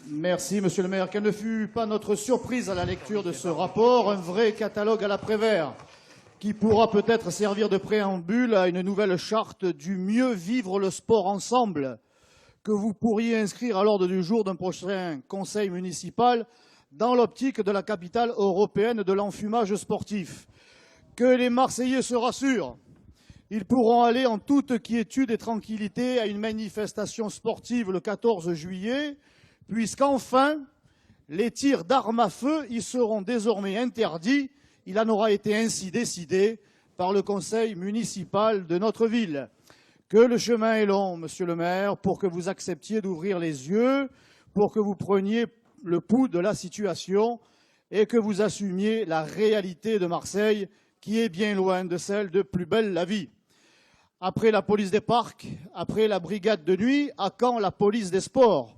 Merci, monsieur le maire. Quelle ne fut pas notre surprise à la lecture de ce rapport, un vrai catalogue à la Prévert, qui pourra peut-être servir de préambule à une nouvelle charte du mieux vivre le sport ensemble, que vous pourriez inscrire à l'ordre du jour d'un prochain conseil municipal dans l'optique de la capitale européenne de l'enfumage sportif. Que les Marseillais se rassurent, ils pourront aller en toute quiétude et tranquillité à une manifestation sportive le 14 juillet, puisqu'enfin, les tirs d'armes à feu y seront désormais interdits. Il en aura été ainsi décidé par le conseil municipal de notre ville. Que le chemin est long, monsieur le maire, pour que vous acceptiez d'ouvrir les yeux, pour que vous preniez le pouls de la situation et que vous assumiez la réalité de Marseille, qui est bien loin de celle de Plus belle la vie. Après la police des parcs, après la brigade de nuit, à quand la police des sports?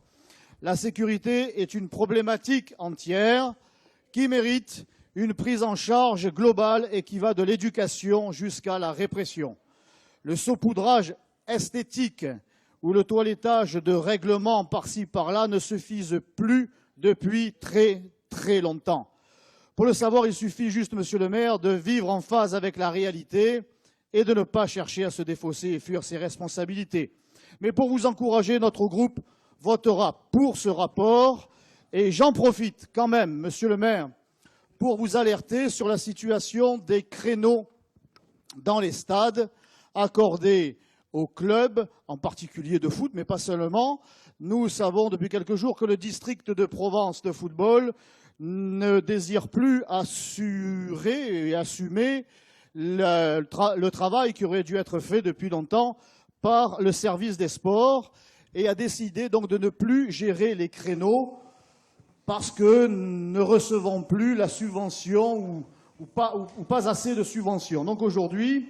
La sécurité est une problématique entière qui mérite une prise en charge globale et qui va de l'éducation jusqu'à la répression. Le saupoudrage esthétique ou le toilettage de règlements par-ci par-là ne suffisent plus depuis très très longtemps. Pour le savoir, il suffit juste, monsieur le maire, de vivre en phase avec la réalité et de ne pas chercher à se défausser et fuir ses responsabilités. Mais pour vous encourager, notre groupe votera pour ce rapport. Et j'en profite quand même, monsieur le maire, pour vous alerter sur la situation des créneaux dans les stades accordés aux clubs, en particulier de foot, mais pas seulement. Nous savons depuis quelques jours que le district de Provence de football ne désire plus assurer et assumer le travail qui aurait dû être fait depuis longtemps par le service des sports et a décidé donc de ne plus gérer les créneaux parce que ne recevons plus la subvention ou pas assez de subventions. Donc aujourd'hui,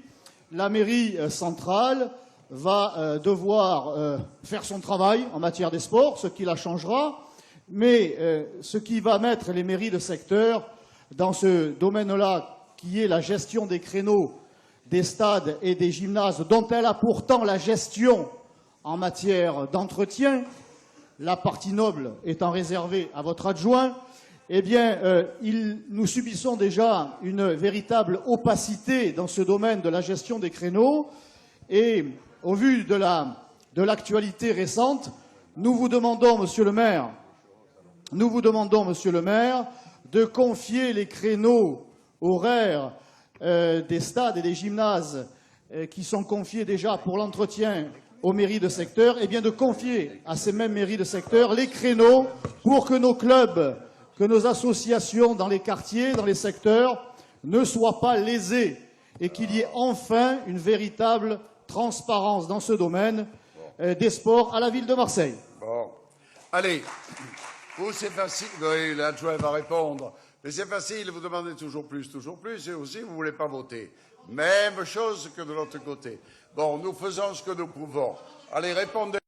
la mairie centrale va devoir faire son travail en matière des sports, ce qui la changera, mais ce qui va mettre les mairies de secteur dans ce domaine-là, qui est la gestion des créneaux, des stades et des gymnases, dont elle a pourtant la gestion en matière d'entretien, la partie noble étant réservée à votre adjoint, eh bien, nous subissons déjà une véritable opacité dans ce domaine de la gestion des créneaux. Et au vu de l'actualité récente, nous vous demandons, monsieur le maire, de confier les créneaux horaires des stades et des gymnases qui sont confiés déjà pour l'entretien aux mairies de secteur, et bien de confier à ces mêmes mairies de secteur les créneaux pour que nos clubs, que nos associations dans les quartiers, dans les secteurs, ne soient pas lésés et qu'il y ait enfin une véritable transparence dans ce domaine des sports à la ville de Marseille. Bon. Allez, vous c'est facile, oui, l'adjoint va répondre, mais c'est facile, vous demandez toujours plus, et aussi vous ne voulez pas voter. Même chose que de l'autre côté. Bon, nous faisons ce que nous pouvons. Allez, répondez.